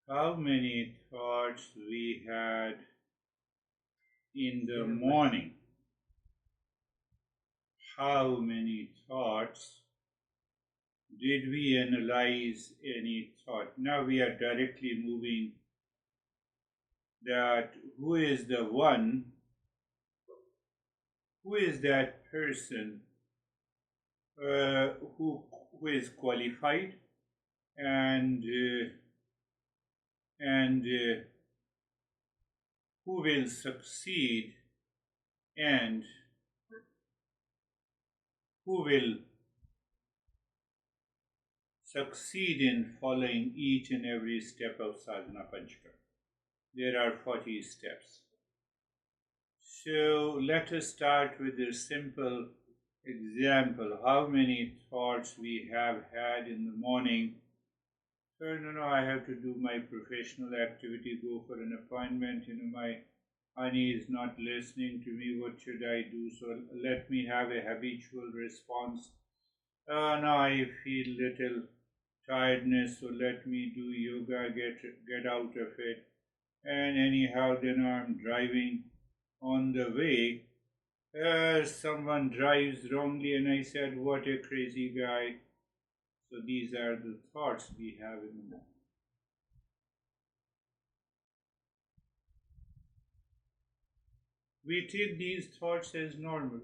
how many thoughts we had in the morning. How many thoughts did we analyze any thought? Now we are directly moving that who is the one, who is that person who is qualified and who will succeed and who will succeed in following each and every step of sadhana panchakam. There are 40 steps. So let us start with a simple example. How many thoughts we have had in the morning? So, no, I have to do my professional activity, go for an appointment. My honey is not listening to me. What should I do? So let me have a habitual response. Now I feel little tiredness, so let me do yoga, get out of it. And anyhow, then I'm driving on the way. Someone drives wrongly, and I said, "What a crazy guy." So these are the thoughts we have in the mind. We take these thoughts as normal,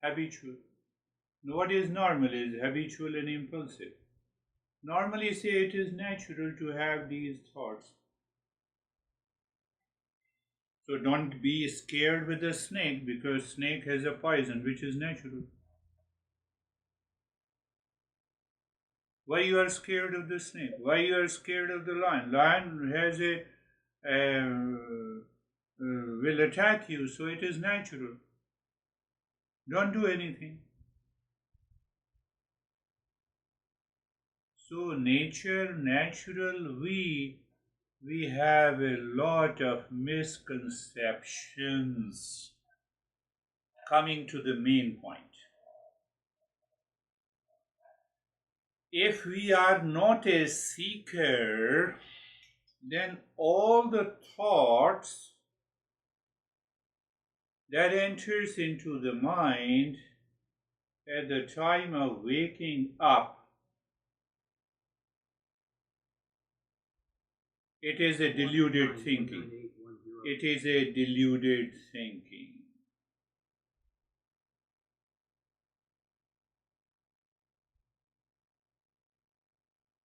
habitual. Now, what is normal is habitual and impulsive. Normally, say it is natural to have these thoughts. So don't be scared with a snake because snake has a poison which is natural. Why you are scared of the snake? Why you are scared of the lion? Lion has a will attack you, so it is natural. Don't do anything. So nature, natural, we have a lot of misconceptions. Coming to the main point. If we are not a seeker, then all the thoughts that enters into the mind at the time of waking up, it is a deluded thinking. It is a deluded thinking.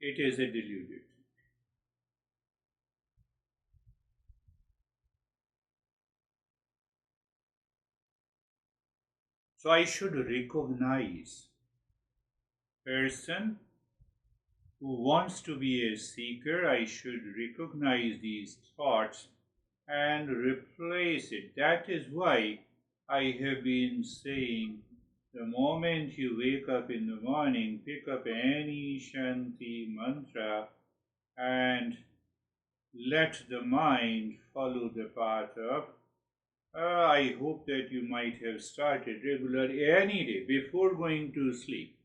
It is a deluded. So I should recognize person who wants to be a seeker. I should recognize these thoughts and replace it. That is why I have been saying the moment you wake up in the morning, pick up any Shanti mantra and let the mind follow the path of. I hope that you might have started regularly any day before going to sleep.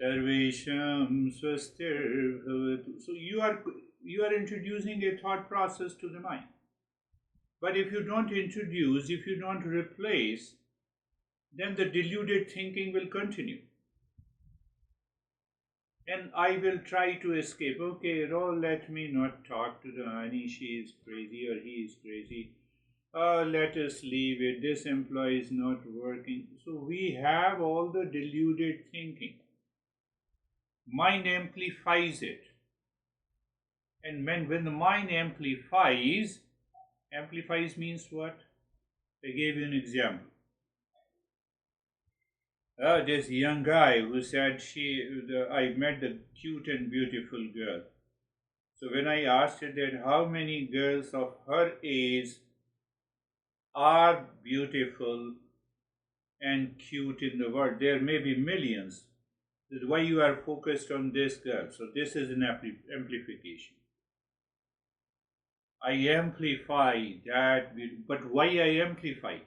Sarvesham swastir bhavatu. So you are introducing a thought process to the mind. But if you don't introduce, if you don't replace, then the deluded thinking will continue. And I will try to escape. Okay, Ro, let me not talk to the honey. She is crazy or he is crazy. Let us leave it. This employee is not working. So we have all the deluded thinking. Mind amplifies it. And when the mind amplifies means what? I gave you an example. This young guy who said I met the cute and beautiful girl. So when I asked her that how many girls of her age are beautiful and cute in the world, there may be millions. That's why you are focused on this girl. So this is an amplification. I amplify that, but why I amplify?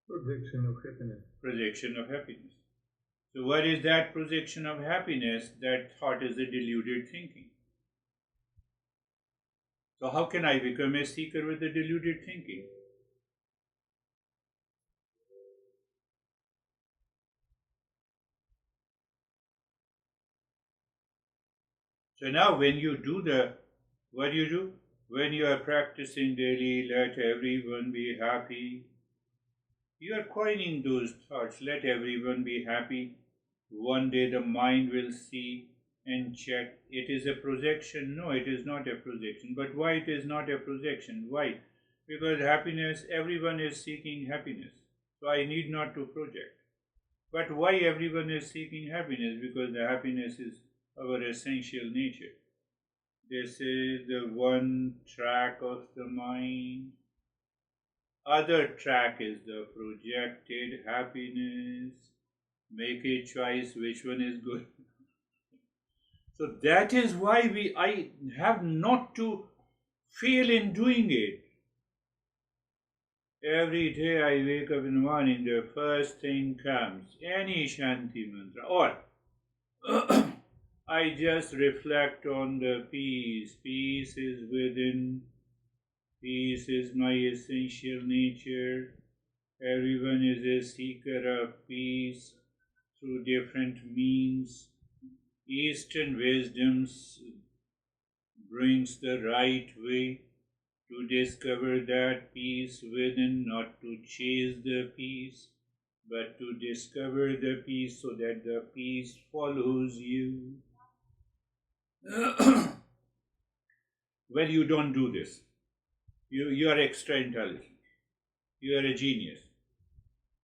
Projection of happiness. Projection of happiness. So what is that projection of happiness? That thought is a deluded thinking. So how can I become a seeker with a deluded thinking? So now when you do what do you do? When you are practicing daily, let everyone be happy. You are coining those thoughts, let everyone be happy. One day the mind will see and check. It is a projection. No, it is not a projection. But why it is not a projection? Why? Because happiness, everyone is seeking happiness. So I need not to project. But why everyone is seeking happiness? Because the happiness is our essential nature. This is the one track of the mind. Other track is the projected happiness. Make a choice which one is good. So that is why I have not to fail in doing it. Every day I wake up in the morning, the first thing comes, any Shanti mantra, or I just reflect on the peace. Peace is within. Peace is my essential nature. Everyone is a seeker of peace through different means. Eastern wisdoms brings the right way to discover that peace within, not to chase the peace, but to discover the peace so that the peace follows you. Well, you don't do this. You are extra intelligent. You are a genius.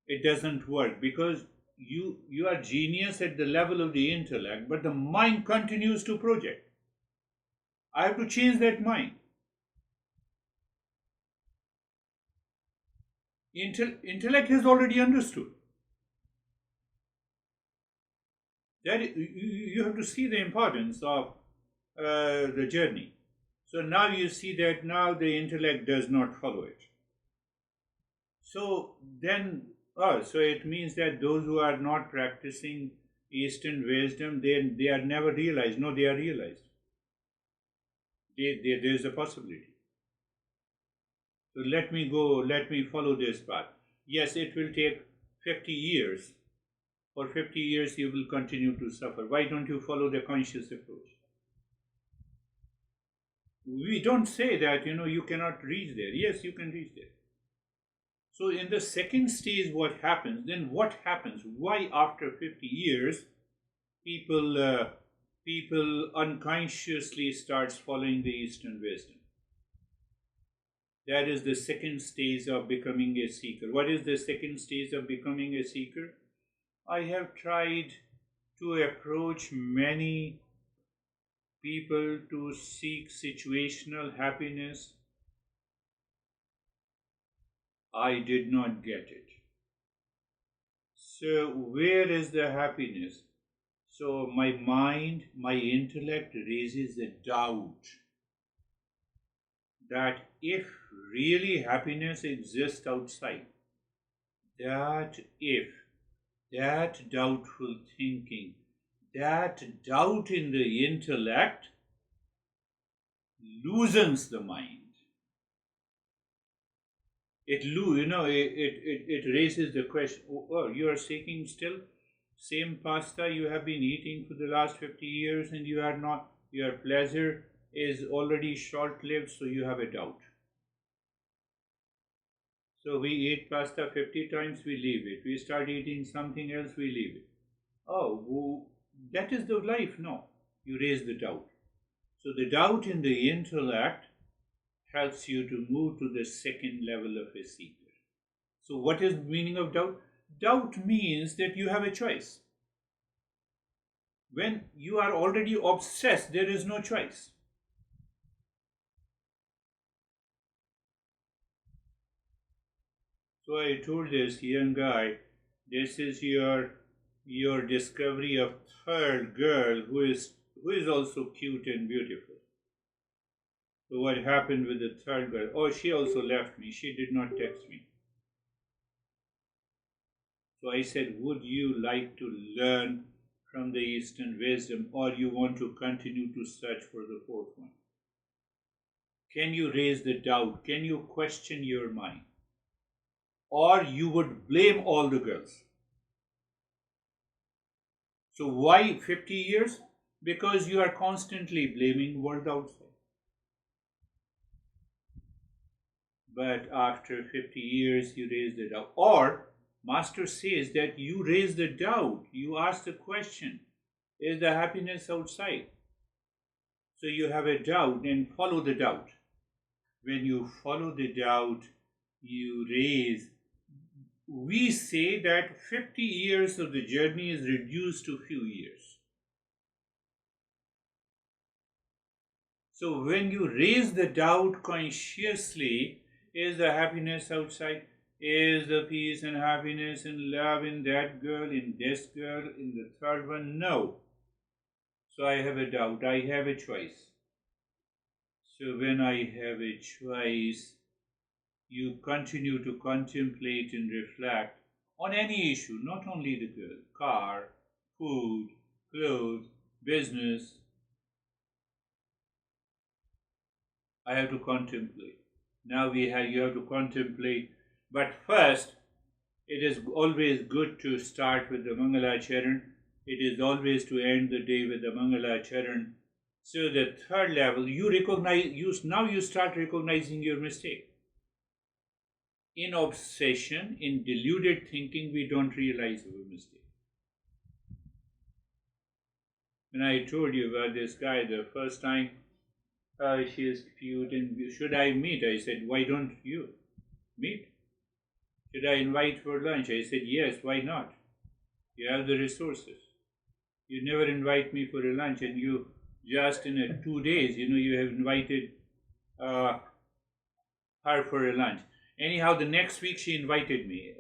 It doesn't work because you are genius at the level of the intellect, but the mind continues to project. I have to change that mind. Intellect has already understood that you have to see the importance of the journey. So now you see that now the intellect does not follow it. So then, so it means that those who are not practicing Eastern wisdom, they are never realized. No, they are realized. There is a possibility. So let me follow this path. Yes, it will take 50 years. For 50 years you will continue to suffer. Why don't you follow the conscious approach? We don't say that, you cannot reach there. Yes, you can reach there. So in the second stage, what happens? Then what happens? Why after 50 years, people unconsciously starts following the Eastern wisdom? That is the second stage of becoming a seeker. What is the second stage of becoming a seeker? I have tried to approach many people to seek situational happiness. I did not get it. So, where is the happiness? So, my mind, my intellect raises a doubt that if really happiness exists outside, that if that doubtful thinking, that doubt in the intellect loosens the mind. It raises the question, oh, you are seeking still same pasta you have been eating for the last 50 years and you are not, your pleasure is already short-lived, so you have a doubt. So we eat pasta 50 times, we leave it. We start eating something else, we leave it. Oh, that is the life. No, you raise the doubt. So the doubt in the intellect helps you to move to the second level of a seeker. So what is the meaning of doubt? Doubt means that you have a choice. When you are already obsessed, there is no choice. So I told this young guy, this is your discovery of third girl who is also cute and beautiful. So what happened with the third girl? Oh, she also left me. She did not text me. So I said, would you like to learn from the Eastern wisdom, or you want to continue to search for the fourth one? Can you raise the doubt? Can you question your mind? Or you would blame all the girls? So why 50 years? Because you are constantly blaming world outside. But after 50 years you raise the doubt. Or Master says that you raise the doubt, you ask the question, is the happiness outside? So you have a doubt and follow the doubt. When you follow the doubt, you raise. We say that 50 years of the journey is reduced to few years. So when you raise the doubt consciously, is the happiness outside? Is the peace and happiness and love in that girl, in this girl, in the third one? No. So I have a doubt, I have a choice. So when I have a choice, you continue to contemplate and reflect on any issue, not only the girl, car, food, clothes, business. I have to contemplate. Now you have to contemplate. But first, it is always good to start with the Mangalacharan. It is always to end the day with the Mangalacharan. So the third level, now you start recognizing your mistake. In obsession, in deluded thinking, we don't realize our mistake. When I told you about this guy the first time, she is cute and should I meet? I said, why don't you meet? Should I invite for lunch? I said, yes, why not? You have the resources. You never invite me for a lunch, and you just in 2 days, you have invited her for a lunch. Anyhow, the next week he invited me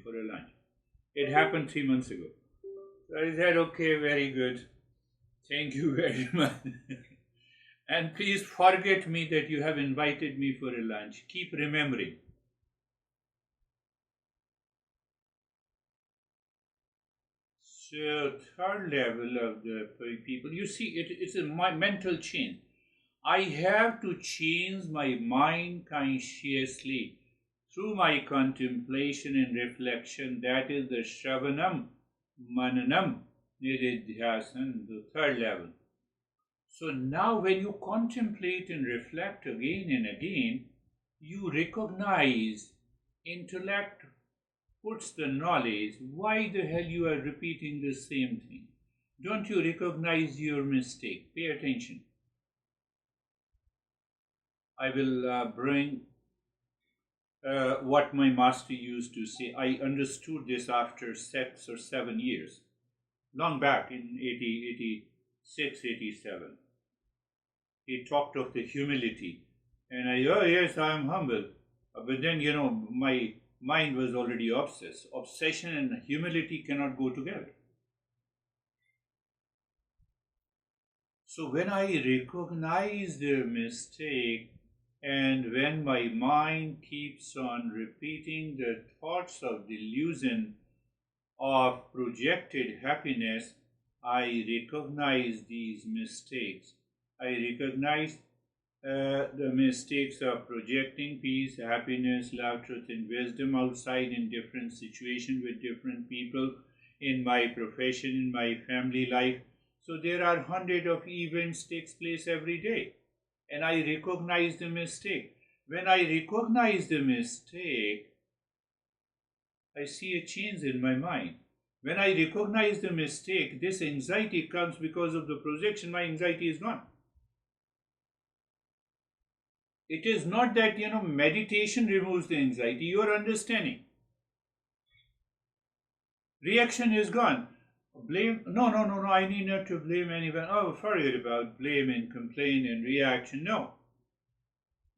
for a lunch. It happened 3 months ago. So I said, okay, very good. Thank you very much. And please forget me that you have invited me for a lunch. Keep remembering. So third level of the people, you see, it's a mental change. I have to change my mind consciously through my contemplation and reflection. That is the Shravanam, Mananam, Nididhyasan, the third level. So now when you contemplate and reflect again and again, you recognize intellect puts the knowledge. Why the hell you are repeating the same thing? Don't you recognize your mistake? Pay attention. I will bring what my master used to say. I understood this after 6 or 7 years, long back in 86, 87. He talked of the humility, and yes, I am humble. But then, my mind was already obsessed. Obsession and humility cannot go together. So when I recognize the mistake, and when my mind keeps on repeating the thoughts of delusion of projected happiness, I recognize these mistakes. I recognize the mistakes of projecting peace, happiness, love, truth, and wisdom outside in different situations with different people, in my profession, in my family life. So there are hundreds of events takes place every day, and I recognize the mistake. When I recognize the mistake, I see a change in my mind. When I recognize the mistake, this anxiety comes because of the projection. My anxiety is gone. It is not that, meditation removes the anxiety, you are understanding. Reaction is gone. Blame, no, I need not to blame anyone. Oh, forget about blame and complaint and reaction. No.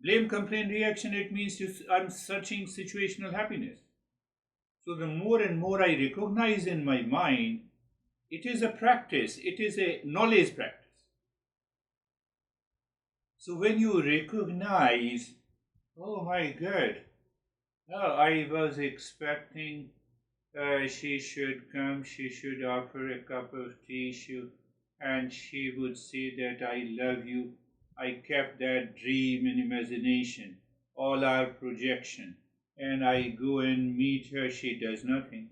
Blame, complaint, reaction, it means I'm searching situational happiness. So the more and more I recognize in my mind, it is a practice, it is a knowledge practice. So when you recognize, oh my God, I was expecting she should come, she should offer a cup of tea, and she would say that I love you. I kept that dream in imagination, all our projection, and I go and meet her, she does nothing.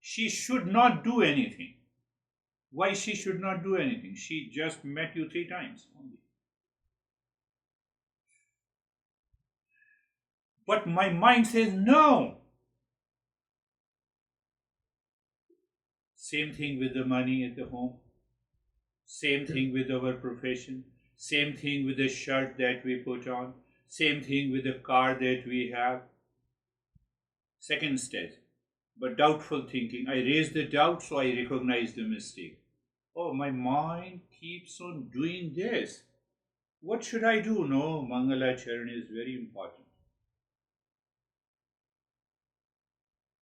She should not do anything. Why she should not do anything? She just met you 3 times only. But my mind says no. Same thing with the money at the home. Same thing with our profession. Same thing with the shirt that we put on. Same thing with the car that we have. Second stage. But doubtful thinking. I raise the doubt, so I recognize the mistake. Oh, my mind keeps on doing this. What should I do? No, Mangala Charan is very important.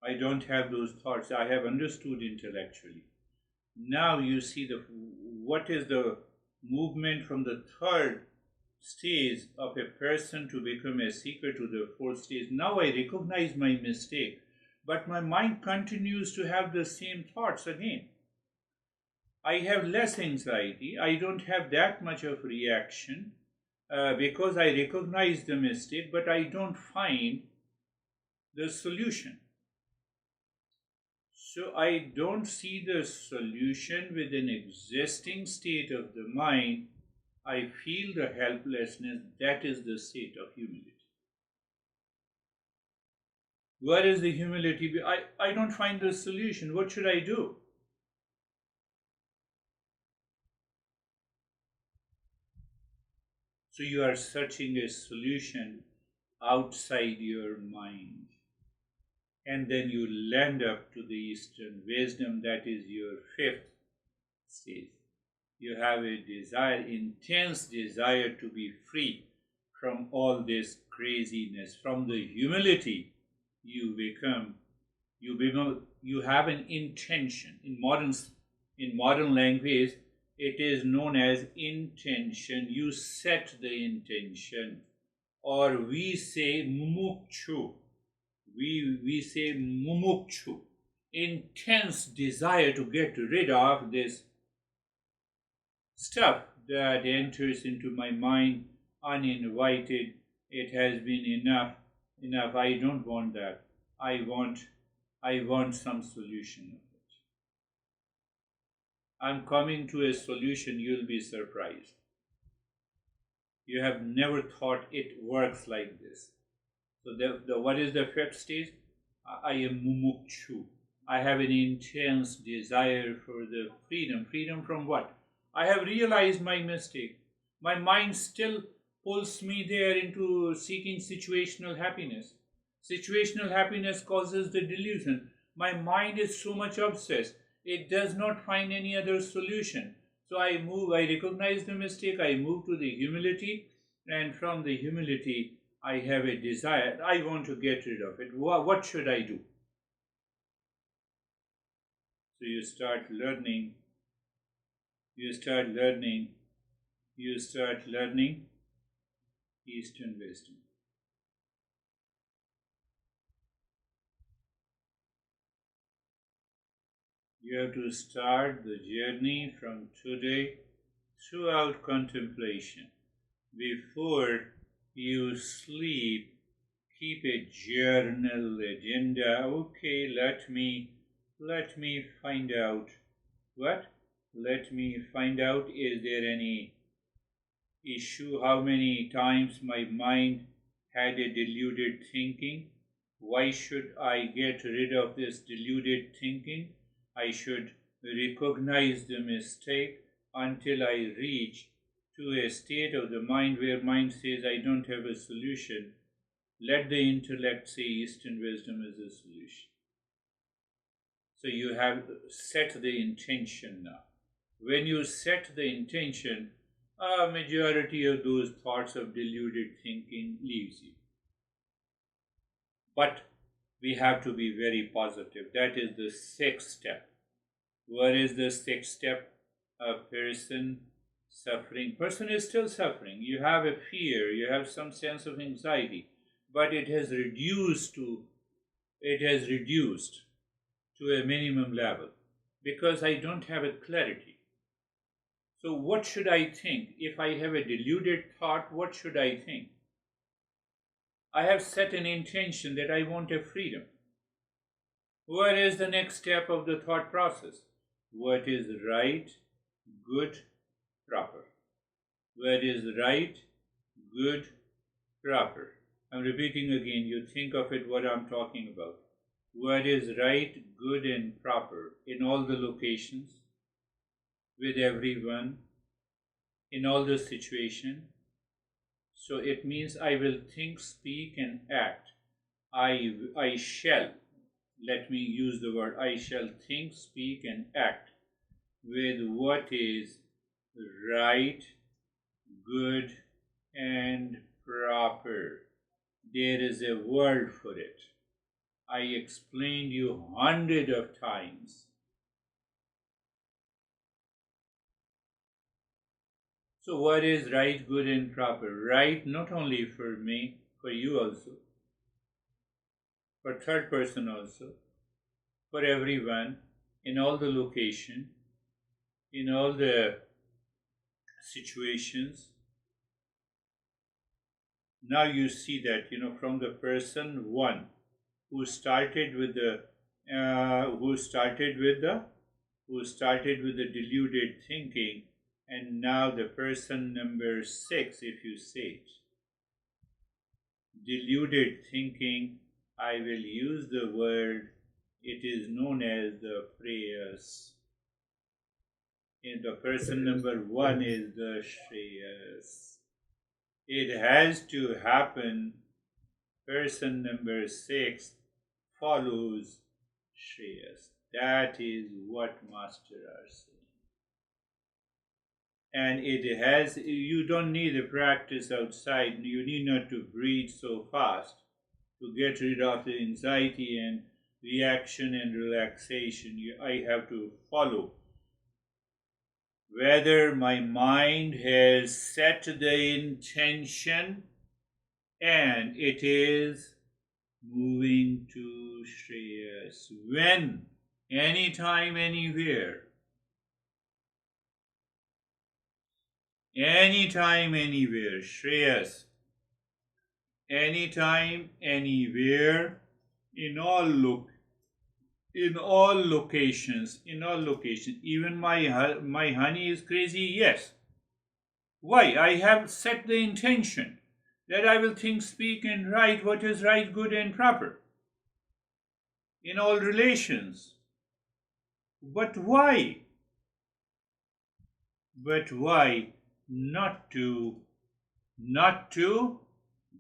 I don't have those thoughts. I have understood intellectually. Now you see what is the movement from the third stage of a person to become a seeker to the fourth stage. Now I recognize my mistake, but my mind continues to have the same thoughts again. I have less anxiety. I don't have that much of reaction because I recognize the mistake, but I don't find the solution. So I don't see the solution with an existing state of the mind. I feel the helplessness. That is the state of humility. Where is the humility? I don't find the solution. What should I do? So you are searching a solution outside your mind. And then you land up to the Eastern wisdom, that is your fifth stage. You have a desire, intense desire to be free from all this craziness. From the humility, you have an intention. In modern language, it is known as intention. You set the intention, or we say mumukshu. We say mumukshu, intense desire to get rid of this stuff that enters into my mind uninvited. It has been enough. I don't want that. I want some solution of it. I'm coming to a solution. You'll be surprised. You have never thought it works like this. So what is the fifth stage? I am mumukshu. I have an intense desire for the freedom. Freedom from what? I have realized my mistake. My mind still pulls me there into seeking situational happiness. Situational happiness causes the delusion. My mind is so much obsessed. It does not find any other solution. So I recognize the mistake, I move to the humility, and from the humility, I have a desire. I want to get rid of it. What should I do? So you start learning. You start learning Eastern wisdom. You have to start the journey from today throughout contemplation. Before you sleep, keep a journal agenda. Okay, let me find out. What? Let me find out, is there any issue? How many times my mind had a deluded thinking? Why should I get rid of this deluded thinking? I should recognize the mistake until I reach to a state of the mind where mind says, I don't have a solution. Let the intellect say Eastern wisdom is a solution. So you have set the intention now. When you set the intention, a majority of those thoughts of deluded thinking leaves you. But we have to be very positive. That is the sixth step. What is the sixth step? A person is still suffering. You have a fear, you have some sense of anxiety, but it has reduced. to a minimum level because I don't have a clarity. So what should I think? If I have a deluded thought, what should I think? I have set an intention that I want a freedom. What is the next step of the thought process? What is right, good, proper? What is right, good, proper? I'm repeating again, you think of it what I'm talking about. What is right, good, and proper in all the locations, with everyone, in all the situation. So it means I will think, speak, and act. I shall, let me use the word, I shall think, speak, and act with what is right, good, and proper. There is a word for it. I explained you hundred of times. So what is right, good, and proper? Right not only for me, for you also, for third person also, for everyone, in all the location, in all the situations. Now you see that, from the person one who started with the deluded thinking, and now the person number 6, if you say it, deluded thinking, I will use the word, it is known as the Shreyas. And the person number 1 is the Shreyas. It has to happen. Person number 6 follows Shreyas. That is what Master are saying. And you don't need a practice outside. You need not to breathe so fast to get rid of the anxiety and reaction and relaxation. I have to follow. Whether my mind has set the intention and it is moving to Shreyas. When? Anytime, anywhere. Anytime, anywhere. Shreyas. Anytime, anywhere, in all locations. Even my honey is crazy, yes. Why? I have set the intention that I will think, speak, and write what is right, good, and proper in all relations. But why? Not to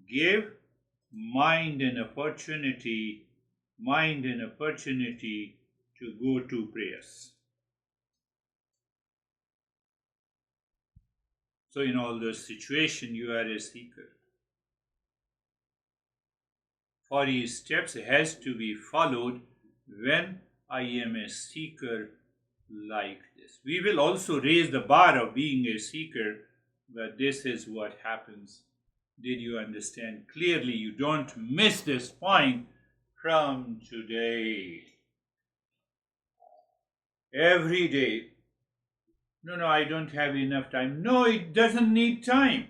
give mind an opportunity to go to prayers. So in all those situations, you are a seeker. 40 steps has to be followed when I am a seeker like this. We will also raise the bar of being a seeker, but this is what happens. Did you understand? Clearly, you don't miss this point from today. Every day. No, I don't have enough time. No, it doesn't need time.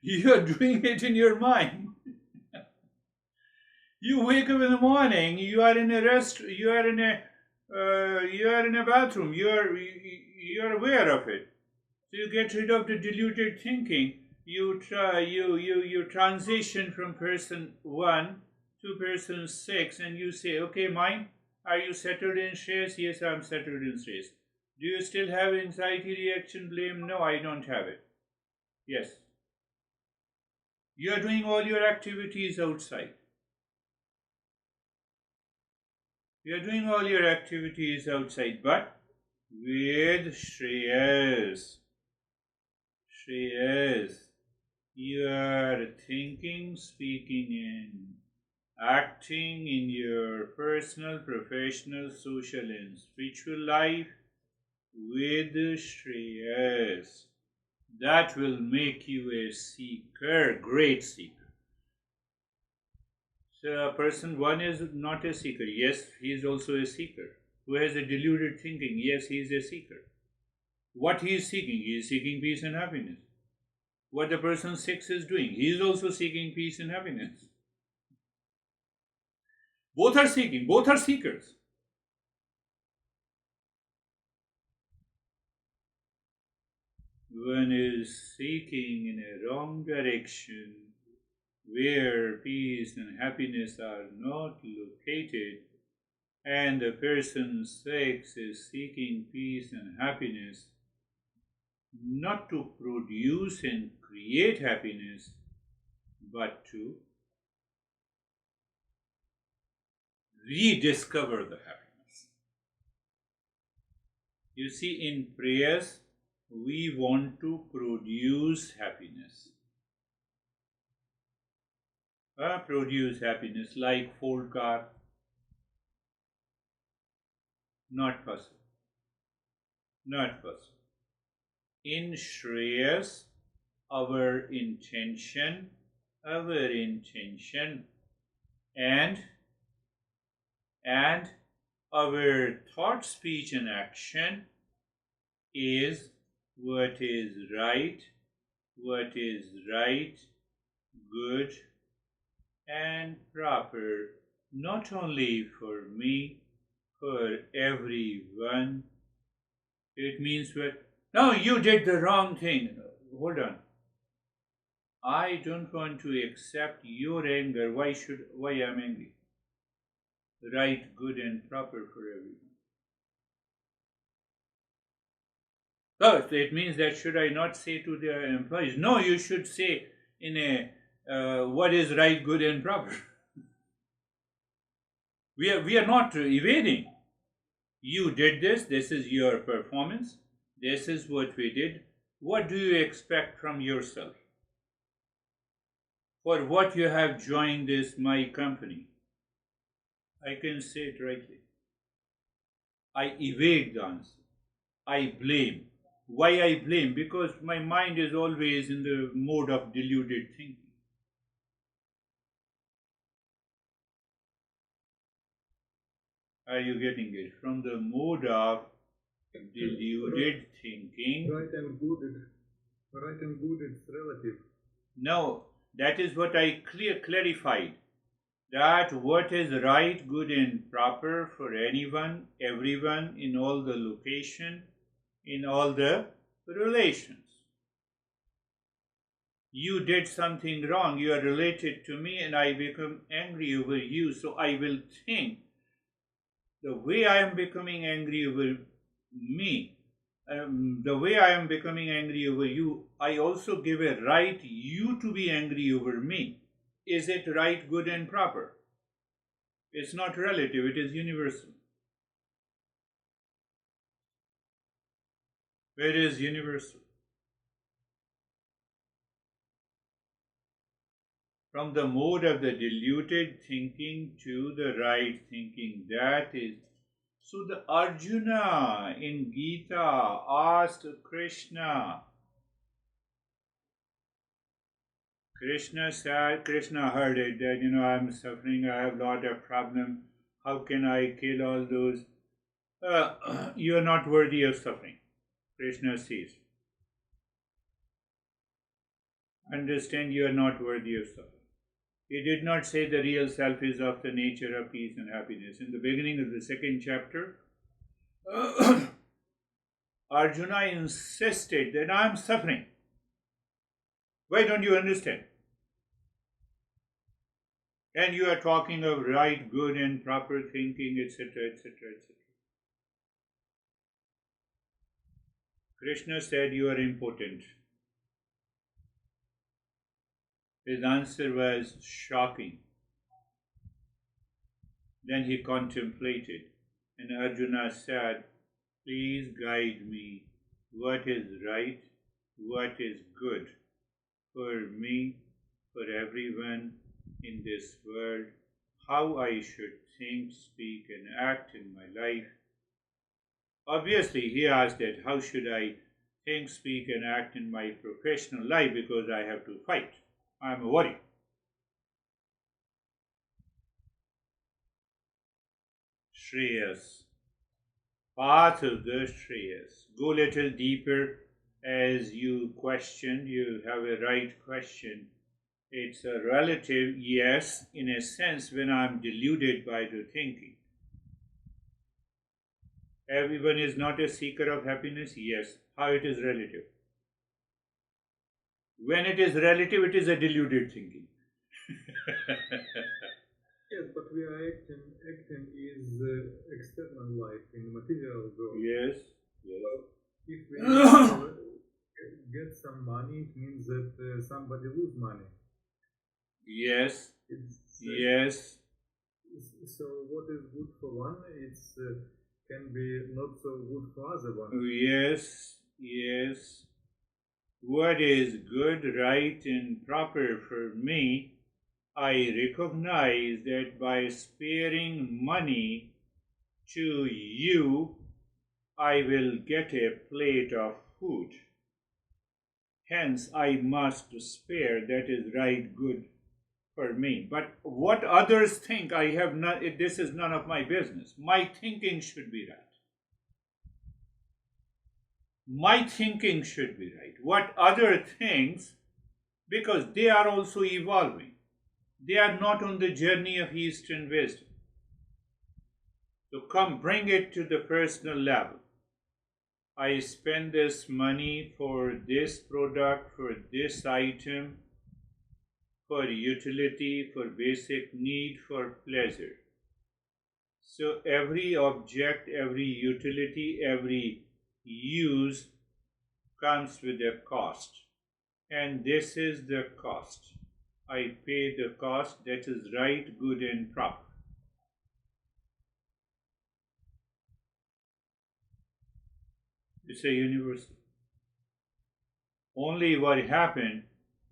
You are doing it in your mind. You wake up in the morning. You are in a You are in a bathroom. You are aware of it. So you get rid of the deluded thinking. You transition from person 1 to person 6, and you say, okay, mind, are you settled in Shreyas? Yes, I'm settled in Shreyas. Do you still have anxiety, reaction, blame? No, I don't have it. Yes. You are doing all your activities outside. You are doing all your activities outside, but with Shreyas. You are thinking, speaking, and acting in your personal, professional, social, and spiritual life with Shreyas. That will make you a seeker, great seeker. So a person one is not a seeker. Yes, he is also a seeker. Who has a deluded thinking? Yes, he is a seeker. What he is seeking? He is seeking peace and happiness. What the person six is doing? He is also seeking peace and happiness. Both are seeking, both are seekers. One is seeking in a wrong direction where peace and happiness are not located, and the person six is seeking peace and happiness not to produce and create happiness, but to rediscover the happiness. You see, in prayers, we want to produce happiness. Produce happiness like Ford car. Not possible. Not possible. In Shreyas, our intention and our thought, speech and action is what is right, good and proper, not only for me, for everyone. It means what? No, you did the wrong thing. Hold on. I don't want to accept your anger. Why I'm angry? Right, good and proper for everyone. So it means that should I not say to the employees, no, you should say in a what is right, good and proper. We are not evading. You did this, this is your performance, this is what we did. What do you expect from yourself? For what you have joined this my company? I can say it rightly. I evade the answer. I blame. Why I blame? Because my mind is always in the mode of deluded thinking. Are you getting it? From the mode of deluded thinking. Right and good, it's relative. No, that is what I clarified. That what is right, good and proper for anyone, everyone, in all the location, in all the relations. You did something wrong, you are related to me and I become angry over you, so I will think the way I am becoming angry over me, the way I am becoming angry over you, I also give a right you to be angry over me. Is it right, good and proper? It's not relative, it is universal. It is universal. From the mode of the deluded thinking to the right thinking, that is. So the Arjuna in Gita asked Krishna. Krishna said, Krishna heard it that, I'm suffering, I have a lot of problem. How can I kill all those? You are not worthy of suffering. Krishna says. Understand you are not worthy of suffering. He did not say the real self is of the nature of peace and happiness. In the beginning of the second chapter, Arjuna insisted that I am suffering. Why don't you understand? And you are talking of right, good, and proper thinking, etc., etc., etc. Krishna said, you are impotent. His answer was shocking. Then he contemplated, and Arjuna said, please guide me. What is right? What is good for me, for everyone in this world? How I should think, speak, and act in my life? Obviously, he asked that how should I think, speak, and act in my professional life because I have to fight. I am a warrior. Shreyas. Path of the Shreyas. Go little deeper as you question. You have a right question. It's a relative, yes, in a sense, when I'm deluded by the thinking. Everyone is not a seeker of happiness, yes. How it is relative? When it is relative, it is a deluded thinking. Yes, but we are acting is external life in material world. Yes, yes. Well, if we get some money, it means that somebody lose money. Yes, It's, yes. So what is good for one, it's can be not so good for other one. Yes, yes. What is good, right, and proper for me, I recognize that by sparing money to you, I will get a plate of food. Hence, I must spare. That is right, good for me. But what others think, I have not. This is none of my business. My thinking should be right. My thinking should be right. What other thinks, because they are also evolving. They are not on the journey of Eastern wisdom. So come, bring it to the personal level. I spend this money for this product, for this item, for utility, for basic need, for pleasure. So every object, every utility, every use comes with a cost. And this is the cost. I pay the cost. That is right, good, and proper. It's a universal. Only what happened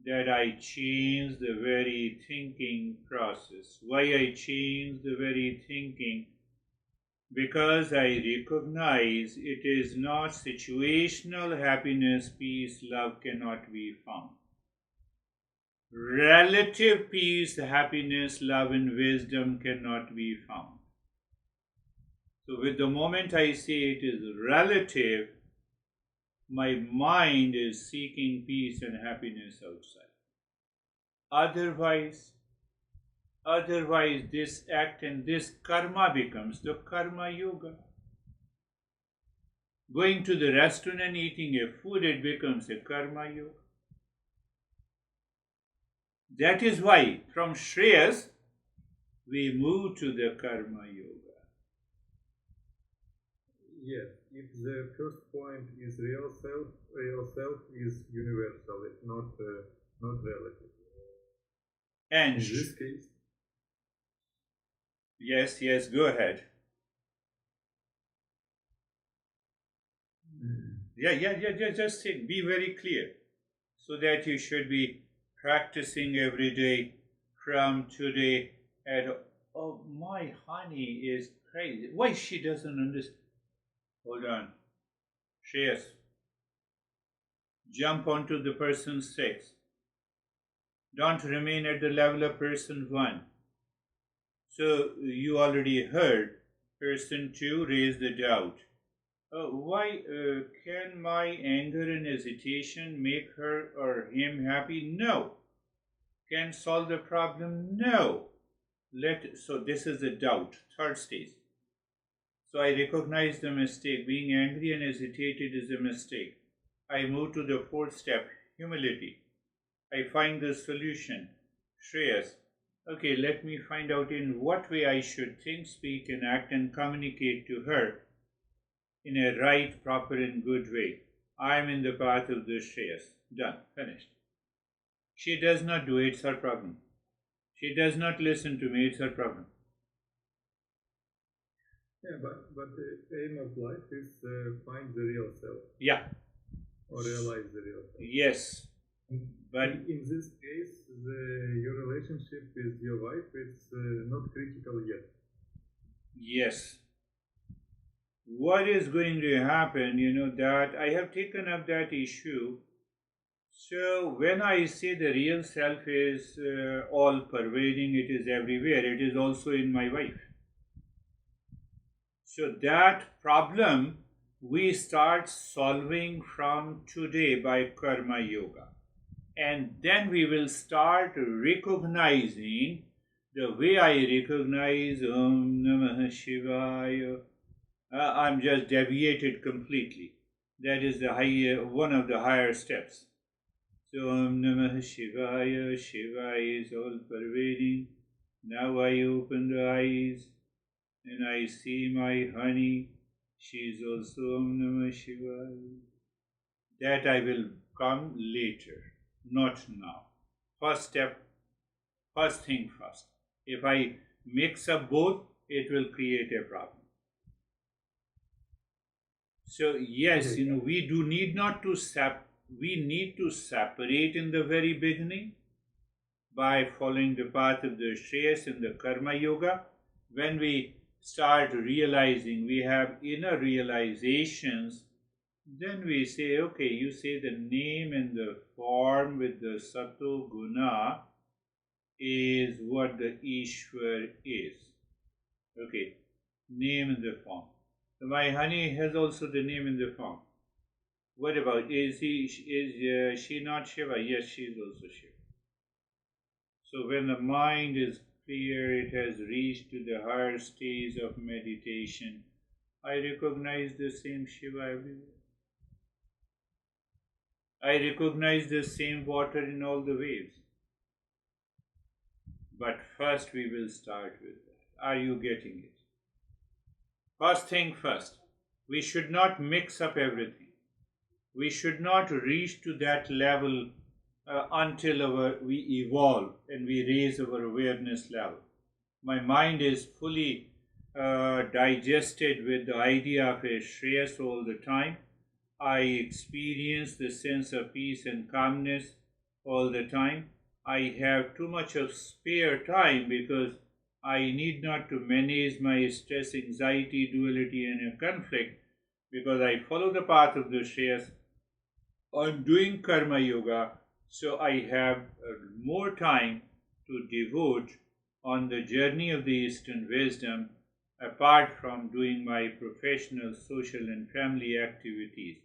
that I changed the very thinking process. Why I changed the very thinking? Because I recognize it is not situational happiness, peace, love cannot be found. Relative peace, happiness, love, and wisdom cannot be found. So, with the moment I say it is relative, my mind is seeking peace and happiness outside. Otherwise, this act and this karma becomes the karma yoga. Going to the restaurant and eating a food, it becomes a karma yoga. That is why from Shreyas we move to the karma yoga. Yes, if the first point is real self is universal, it's not relative. And in this case, yes, go ahead. Yeah, just think, be very clear, so that you should be practicing every day from today. Oh, my honey is crazy. Why she doesn't understand? Hold on. Shreyas, jump onto the person 6. Don't remain at the level of person 1. So you already heard person 2 raise the doubt. Why can my anger and hesitation make her or him happy? No. Can solve the problem? No. So this is the doubt, third stage. So I recognize the mistake. Being angry and hesitated is a mistake. I move to the 4th step, humility. I find the solution, Shreyas. Okay, let me find out in what way I should think, speak, and act and communicate to her in a right, proper, and good way. I am in the path of the Shreyas. Done. Finished. She does not do it, it's her problem. She does not listen to me, it's her problem. Yeah, but the aim of life is find the real self. Yeah. Or realize the real self. Yes. But in this case, your relationship with your wife is not critical yet. Yes. What is going to happen, that I have taken up that issue. So when I say the real self is all pervading, it is everywhere, it is also in my wife. So that problem we start solving from today by karma yoga. And then we will start recognizing the way I recognize Om Namah Shivaya. I'm just deviated completely. That is one of the higher steps. So Om Namah Shivaya, Shiva is all pervading. Now I open the eyes and I see my honey. She is also Om Namah Shivaya. That I will come later, not now. First step, first thing first. If I mix up both, it will create a problem. So yes, we do need not to we need to separate in the very beginning by following the path of the Shreyas and the karma yoga. When we start realizing, we have inner realizations, then we say, okay, you say the name and the form with the sato guna is what the Ishwar is. Okay, name and the form. So my honey has also the name and the form. What about, is she not Shiva? Yes, she is also Shiva. So when the mind is clear, it has reached to the higher stage of meditation, I recognize the same Shiva everywhere. I recognize the same water in all the waves. But first we will start with that. Are you getting it? First thing first, we should not mix up everything. We should not reach to that level until we evolve and we raise our awareness level. My mind is fully digested with the idea of a Shreyas all the time. I experience the sense of peace and calmness all the time. I have too much of spare time because I need not to manage my stress, anxiety, duality and a conflict, because I follow the path of the Shreyas. I'm doing karma yoga, so I have more time to devote on the journey of the Eastern wisdom, apart from doing my professional, social and family activities.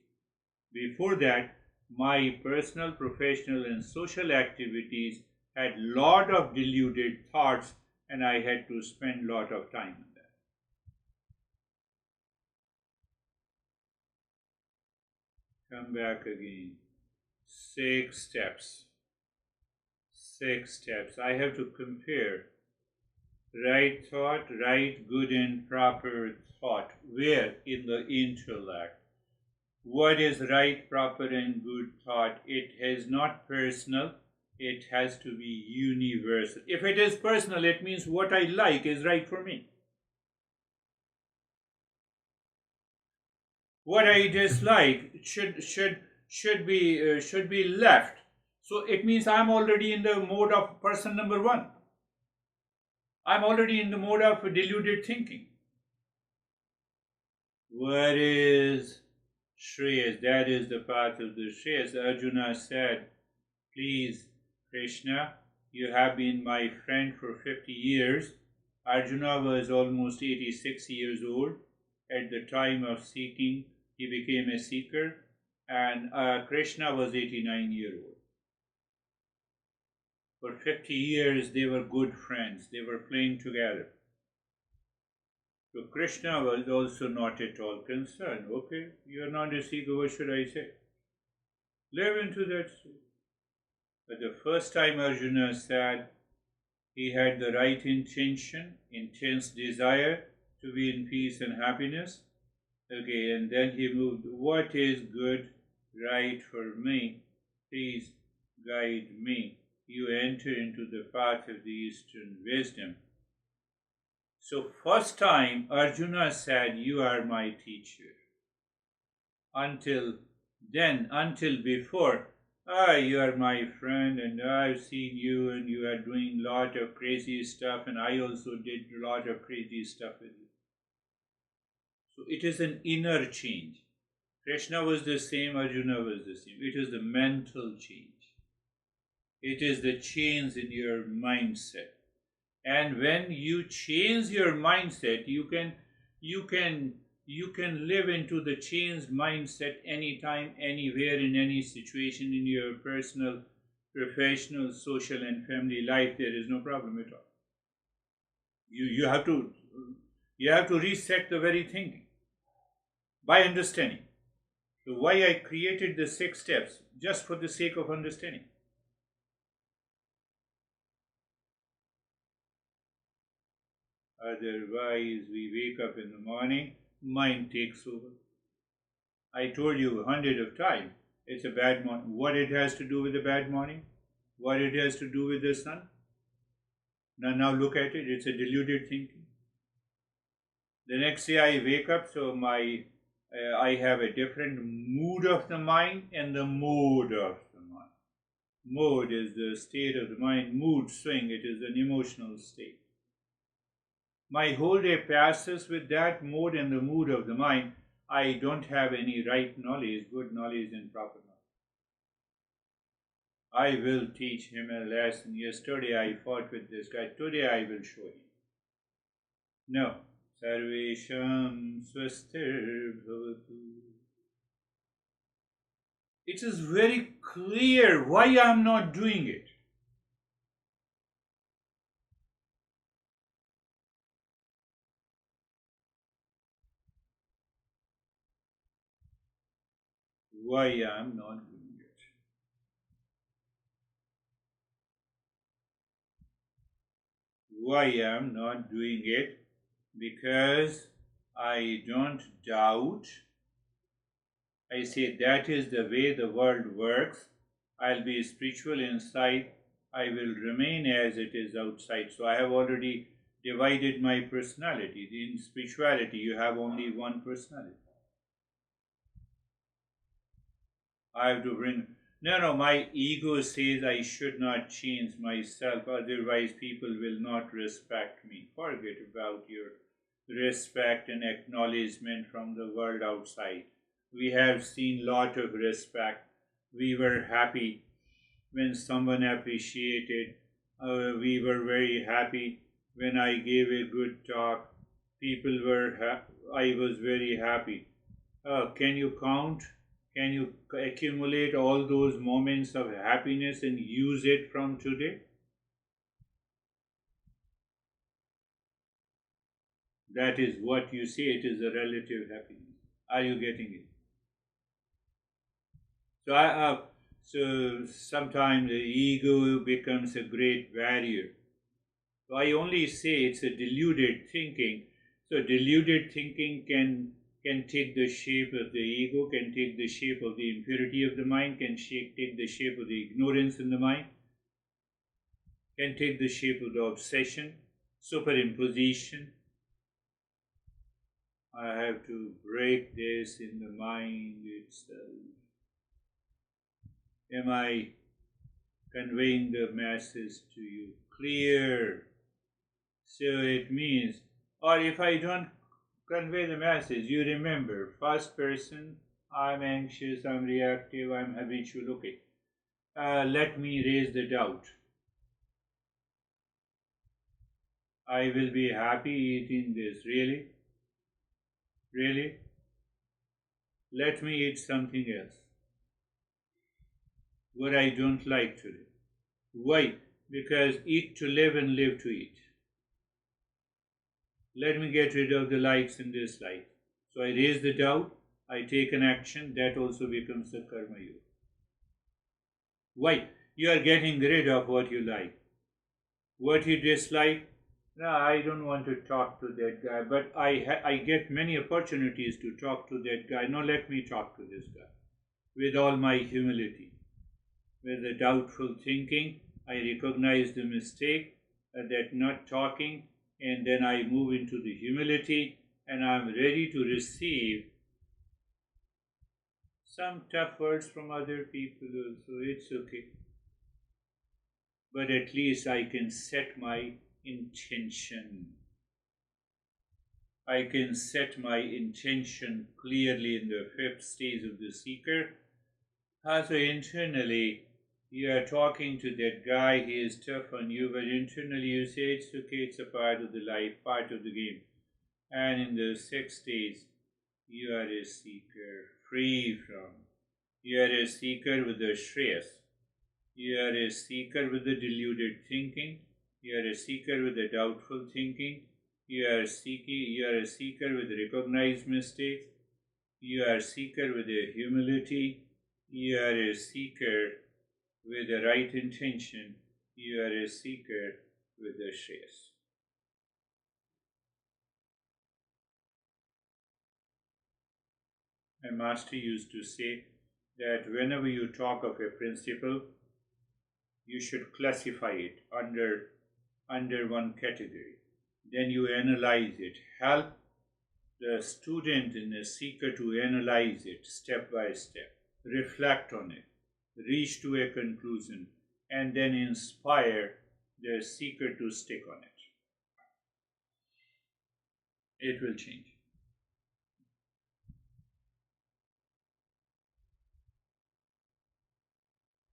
Before that, my personal, professional and social activities had lot of deluded thoughts and I had to spend lot of time on that. Come back again. 6 steps. 6 steps. I have to compare right thought, right, good and proper thought. Where? In the intellect. What is right, proper and good thought? It is not personal. It has to be universal. If it is personal, it means what I like is right for me. What I dislike should be left. So it means I'm already in the mode of person number 1. I'm already in the mode of deluded thinking. What is Shreyas? That is the path of the Shreyas. Arjuna said, please, Krishna, you have been my friend for 50 years. Arjuna was almost 86 years old. At the time of seeking, he became a seeker, and Krishna was 89 years old. For 50 years, they were good friends. They were playing together. So Krishna was also not at all concerned. Okay, you are not a seeker, what should I say? Live into that state. But the first time Arjuna said he had the right intention, intense desire to be in peace and happiness. Okay, and then he moved, what is good, right for me? Please guide me. You enter into the path of the Eastern wisdom. So first time Arjuna said, you are my teacher. Until then, until before, you are my friend and I've seen you and you are doing a lot of crazy stuff and I also did a lot of crazy stuff with you. So it is an inner change. Krishna was the same, Arjuna was the same. It is the mental change. It is the change in your mindset. And when you change your mindset, you you can live into the changed mindset anytime, anywhere, in any situation in your personal, professional, social, and family life. There is no problem at all. You have to reset the very thinking by understanding. So why I created the 6 steps, just for the sake of understanding. Otherwise, we wake up in the morning, mind takes over. I told you 100 of times, it's a bad morning. What it has to do with a bad morning? What it has to do with the sun? Now look at it, it's a deluded thinking. The next day I wake up, so I have a different mood of the mind and the mode of the mind. Mode is the state of the mind, mood swing, it is an emotional state. My whole day passes with that mode and the mood of the mind. I don't have any right knowledge, good knowledge, and proper knowledge. I will teach him a lesson. Yesterday I fought with this guy. Today I will show him. No. Sarvesham swastir bhavatu. It is very clear why I am not doing it. Why I am not doing it. Why I am not doing it? Because I don't doubt. I say that is the way the world works. I'll be spiritual inside. I will remain as it is outside. So I have already divided my personality. In spirituality, you have only one personality. I have to bring. No, my ego says I should not change myself, otherwise, people will not respect me. Forget about your respect and acknowledgement from the world outside. We have seen lot of respect. We were happy when someone appreciated. We were very happy when I gave a good talk. People were I was very happy. Can you count? Can you accumulate all those moments of happiness and use it from today? That is what you say, it is a relative happiness. Are you getting it? So sometimes the ego becomes a great barrier. So I only say it's a deluded thinking. So deluded thinking can take the shape of the ego, can take the shape of the impurity of the mind, can take the shape of the ignorance in the mind, can take the shape of the obsession, superimposition. I have to break this in the mind itself. Am I conveying the message to you clear? So it means, or if I don't convey the message, you remember, first person, I'm anxious, I'm reactive, I'm habitual. Okay, let me raise the doubt. I will be happy eating this. Really? Really? Let me eat something else. What I don't like today. Why? Because eat to live and live to eat. Let me get rid of the likes and dislikes. So I raise the doubt, I take an action, that also becomes a karma yoga. Why? You are getting rid of what you like. What you dislike, no, I don't want to talk to that guy, but I get many opportunities to talk to that guy. No, let me talk to this guy. With all my humility, with the doubtful thinking, I recognize the mistake, that not talking, and then I move into the humility, and I'm ready to receive some tough words from other people also. It's okay. But at least I can set my intention. I can set my intention clearly in the 5th stage of the seeker. So internally, you are talking to that guy, he is tough on you, but internally you say it's okay, it's a part of the life, part of the game. And in the 6 days, you are a seeker free from. You are a seeker with the Shreyas. You are a seeker with the deluded thinking. You are a seeker with the doubtful thinking. You are a seeker with recognized mistakes. You are a seeker with a humility. You are a seeker with the right intention. You are a seeker with the Shreyas. My master used to say that whenever you talk of a principle, you should classify it under one category. Then you analyze it. Help the student and the seeker to analyze it step by step, reflect on it, reach to a conclusion, and then inspire the seeker to stick on it. It will change.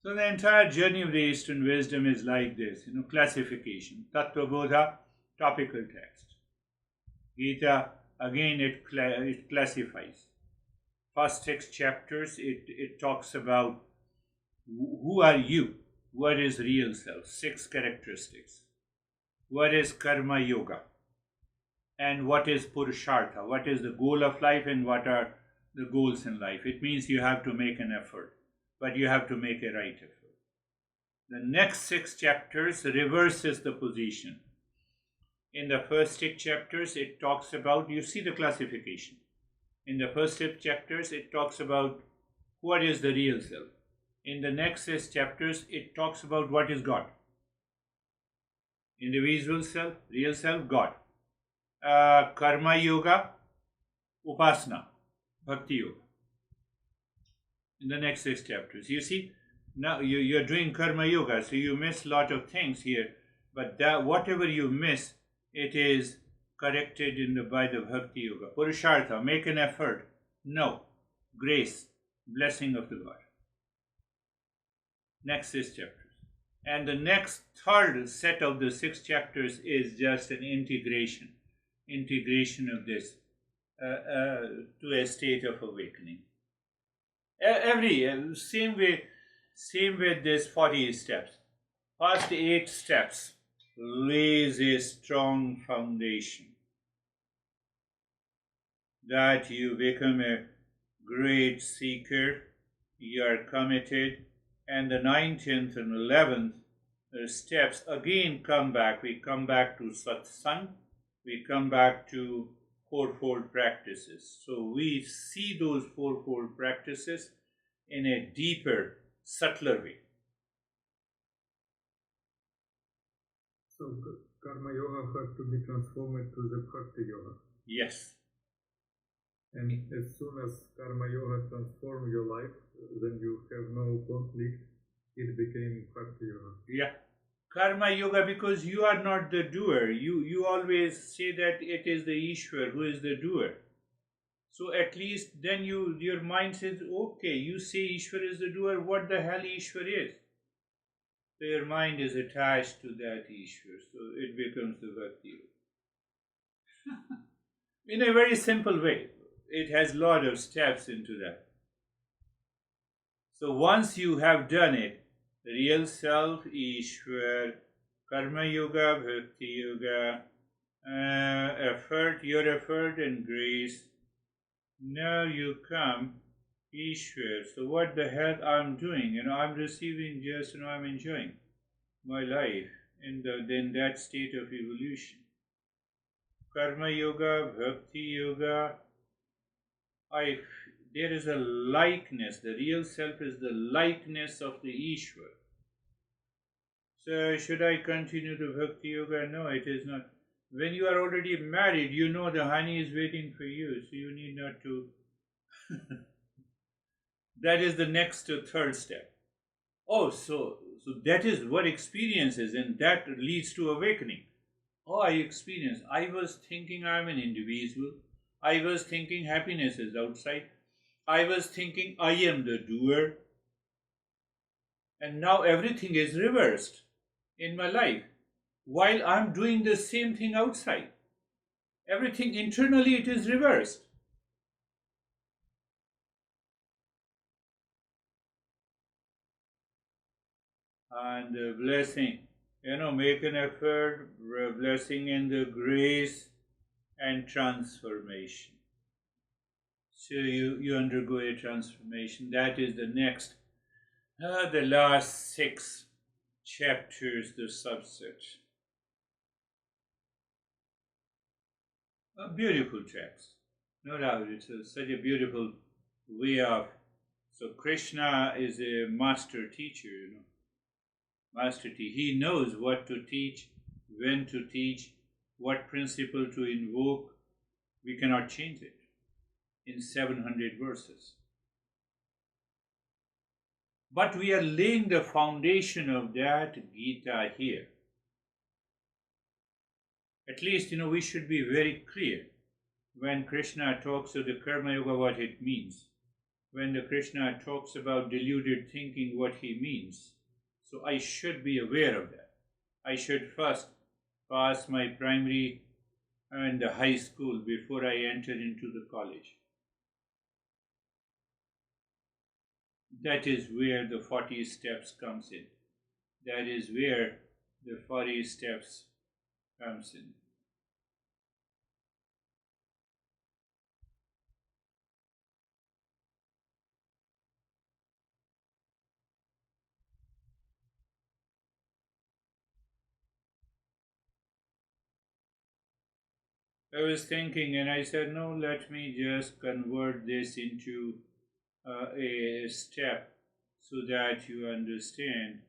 So the entire journey of the Eastern wisdom is like this, classification. Tattva Bodha, topical text. Gita, again it classifies. First 6 chapters, it talks about who are you, what is real self, 6 characteristics. What is karma yoga, and what is purushartha, what is the goal of life and what are the goals in life. It means you have to make an effort, but you have to make a right effort. The next 6 chapters reverses the position. In the first 6 chapters, it talks about, you see the classification. In the first 6 chapters, it talks about what is the real self. In the next 6 chapters, it talks about what is God. Individual self, real self, God. Karma yoga, upasana, bhakti yoga. In the next 6 chapters, you see, now you're doing karma yoga, so you miss a lot of things here, but that whatever you miss, it is corrected by the bhakti yoga. Purushartha, make an effort. No, grace, blessing of the God. Next 6 chapters. And the next third set of the 6 chapters is just an integration of this to a state of awakening. Same with this 48 steps. First 8 steps lays a strong foundation that you become a great seeker, you are committed, and the 19th and 11th steps again come back. We come back to satsang, we come back to fourfold practices. So we see those fourfold practices in a deeper, subtler way. So karma yoga has to be transformed to the bhakti yoga. Yes. And as soon as karma yoga transforms your life, then you have no conflict. It became bhakti yoga. Yeah. Karma yoga, because you are not the doer. You always say that it is the Ishwar who is the doer. So at least then your mind says, okay, you say Ishwar is the doer, what the hell Ishwar is? So your mind is attached to that Ishwar, so it becomes the bhakti yoga. In a very simple way. It has a lot of steps into that. So once you have done it, real self, Ishwar, karma yoga, bhakti yoga, your effort and grace. Now you come, Ishwar. So what the hell I'm doing? I'm receiving just, I'm enjoying my life in that state of evolution. Karma yoga, bhakti yoga. There is a likeness. The real self is the likeness of the Ishwar. So should I continue to bhakti yoga? No, it is not. When you are already married, you know the honey is waiting for you, so you need not to. That is the next third step. Oh, so that is what experience is, and that leads to awakening. Oh, I experienced. I was thinking I'm an individual. I was thinking happiness is outside. I was thinking I am the doer. And now everything is reversed in my life while I'm doing the same thing outside. Everything internally it is reversed. And the blessing, make an effort, blessing in the grace and transformation. So you undergo a transformation. That is the next, the last 6 chapters, the subset. A beautiful text, no doubt. It's such a beautiful way of. So Krishna is a master teacher. Master teacher. He knows what to teach, when to teach, what principle to invoke. We cannot change it in 700 verses. But we are laying the foundation of that Gita here. At least, we should be very clear when Krishna talks of the Karma Yoga what it means. When the Krishna talks about deluded thinking, what he means. So I should be aware of that. I should first pass my primary and the high school before I enter into the college. That is where the 40 steps comes in. That is where the 40 steps comes in. I was thinking and I said, no, let me just convert this into a step so that you understand.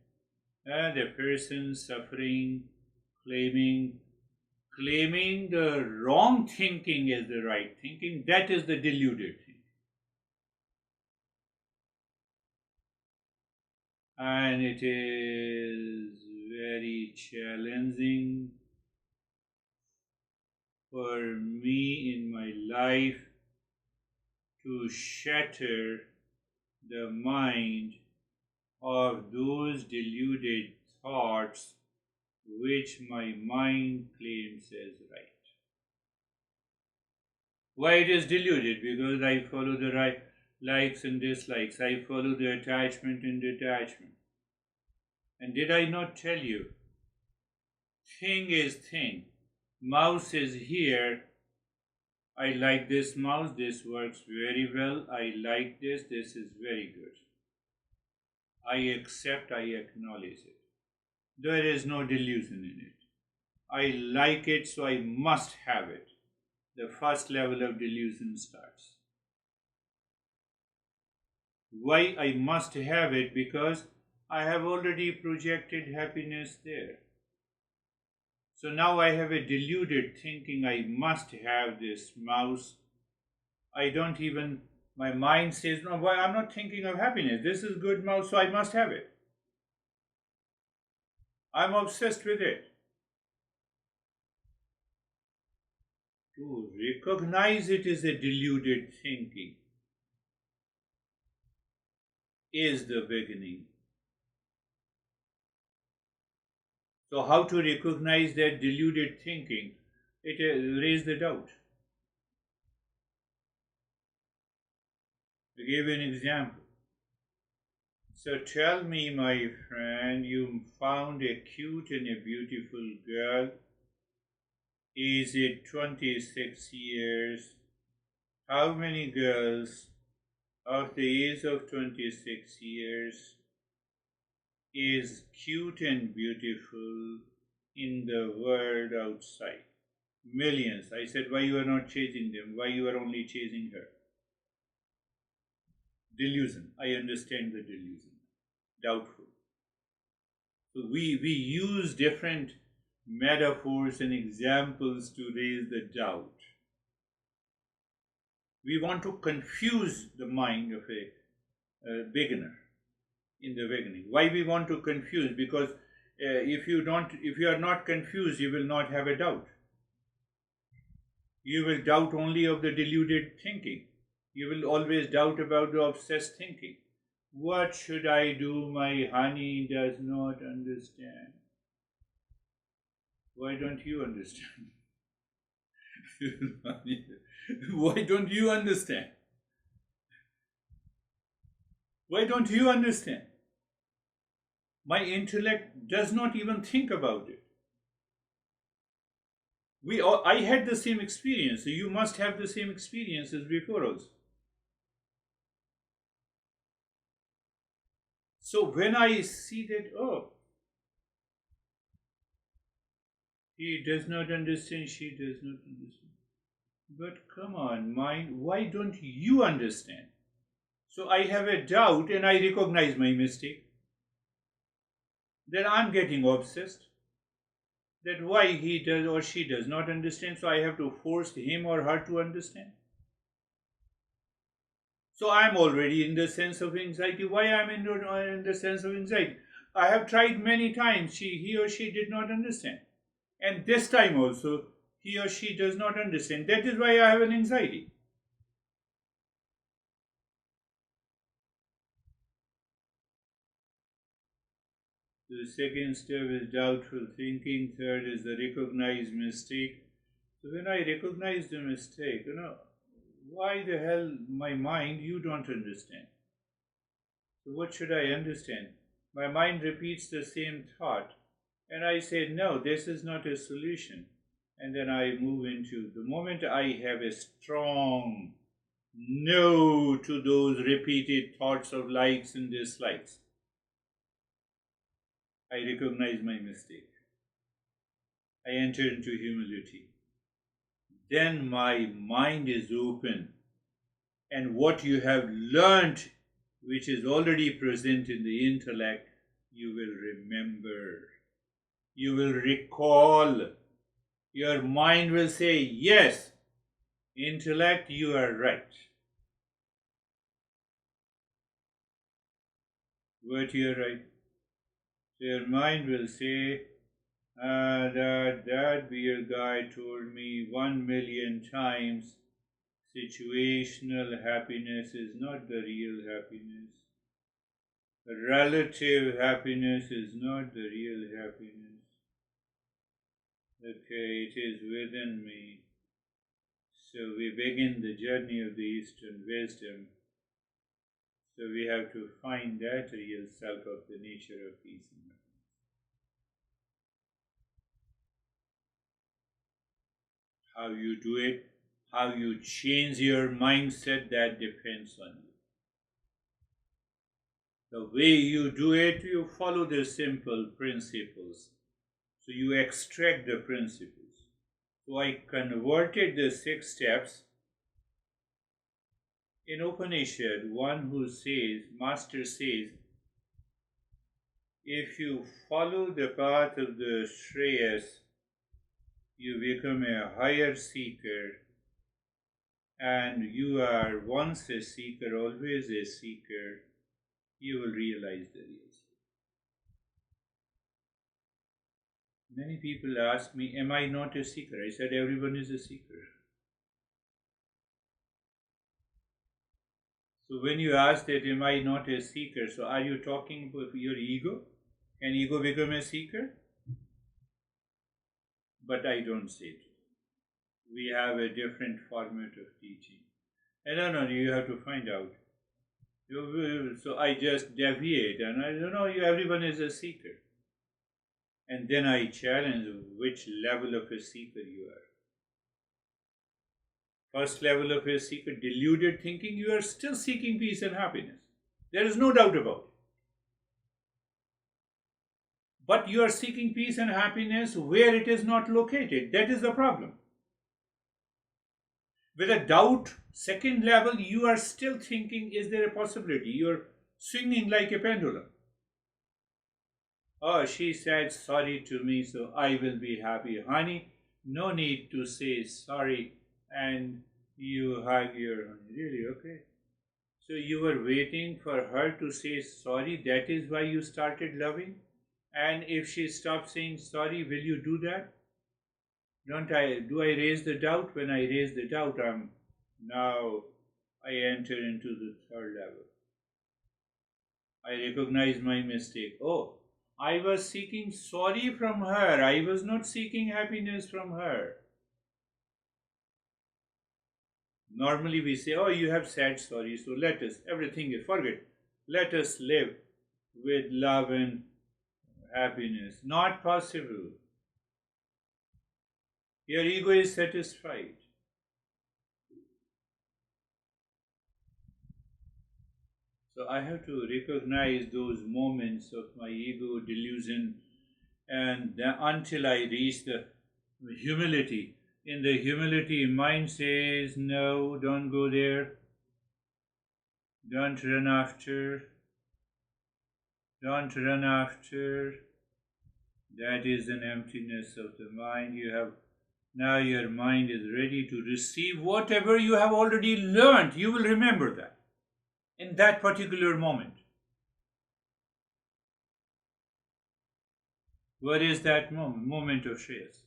The person suffering, claiming the wrong thinking as the right thinking, that is the deluded thinking. And it is very challenging for me in my life to shatter the mind of those deluded thoughts which my mind claims as right. Why it is deluded? Because I follow the right likes and dislikes. I follow the attachment and detachment. And did I not tell you? Thing is thing. Mouse is here. I like this mouse. This works very well. I like this. This is very good. I accept. I acknowledge it. There is no delusion in it. I like it, so I must have it. The first level of delusion starts. Why I must have it? Because I have already projected happiness there. So now I have a deluded thinking I must have this mouse. I don't even, my mind says, no, why I'm not thinking of happiness. This is good mouse, so I must have it. I'm obsessed with it. To recognize it as a deluded thinking is the beginning. So how to recognize that deluded thinking? It raise the doubt. To give an example. So tell me, my friend, you found a cute and a beautiful girl. Is it 26 years? How many girls of the age of 26 years is cute and beautiful in the world outside? Millions. I said, why you are not chasing them? Why you are only chasing her? Delusion. I understand the delusion. Doubtful. So we use different metaphors and examples to raise the doubt. We want to confuse the mind of a beginner in the beginning. Why we want to confuse? Because if you are not confused, you will not have a doubt. You will doubt only of the deluded thinking. You will always doubt about the obsessed thinking. What should I do? My honey does not understand. Why don't you understand? Why don't you understand? Why don't you understand? My intellect does not even think about it. I had the same experience, so you must have the same experiences before us. So when I see that, oh, he does not understand, she does not understand. But come on, mind, why don't you understand? So I have a doubt and I recognize my mistake. Then I'm getting obsessed. That why he does or she does not understand, so I have to force him or her to understand. So I'm already in the sense of anxiety. Why I'm in the sense of anxiety? I have tried many times. He or she did not understand, and this time also he or she does not understand. That is why I have an anxiety. The second step is doubtful thinking. Third is the recognized mistake. So when I recognize the mistake, why the hell my mind you don't understand? So what should I understand? My mind repeats the same thought, and I say, no, this is not a solution. And then I move into the moment I have a strong no to those repeated thoughts of likes and dislikes. I recognize my mistake. I enter into humility. Then my mind is open, and what you have learned, which is already present in the intellect, you will remember. You will recall. Your mind will say, yes, intellect, you are right. But you are right. So your mind will say, that beer guy told me 1,000,000 times situational happiness is not the real happiness. Relative happiness is not the real happiness. Okay, it is within me. So we begin the journey of the Eastern wisdom. So we have to find that real self of the nature of peace and happiness. How you do it, how you change your mindset, that depends on you. The way you do it, you follow the simple principles. So you extract the principles. So I converted the 6 steps. In Upanishad, one who says, Master says, if you follow the path of the Shreyas, you become a higher seeker, and you are once a seeker, always a seeker, you will realize the real self. Many people ask me, am I not a seeker? I said, everyone is a seeker. So when you ask that, am I not a seeker? So are you talking about your ego? Can ego become a seeker? But I don't say it. We have a different format of teaching. I don't know, you have to find out. So I just deviate and I don't know, everyone is a seeker. And then I challenge which level of a seeker you are. First level of a seeker, deluded thinking, you are still seeking peace and happiness. There is no doubt about it. But you are seeking peace and happiness where it is not located. That is the problem. With a doubt, second level, you are still thinking, is there a possibility? You are swinging like a pendulum. Oh, she said sorry to me, so I will be happy. Honey, no need to say sorry. And you hug your honey. Really? Okay. So you were waiting for her to say sorry. That is why you started loving. And if she stops saying sorry, will you do that? Do I raise the doubt? When I raise the doubt, now I enter into the third level. I recognize my mistake. Oh, I was seeking sorry from her. I was not seeking happiness from her. Normally we say, oh, you have said sorry, so let us, everything is forget. Let us live with love and happiness. Not possible. Your ego is satisfied. So I have to recognize those moments of my ego delusion, and until I reach the humility. In the humility, mind says, no, don't go there. Don't run after. Don't run after. That is an emptiness of the mind. Now your mind is ready to receive whatever you have already learned. You will remember that in that particular moment. What is that moment? Moment of Shreyas.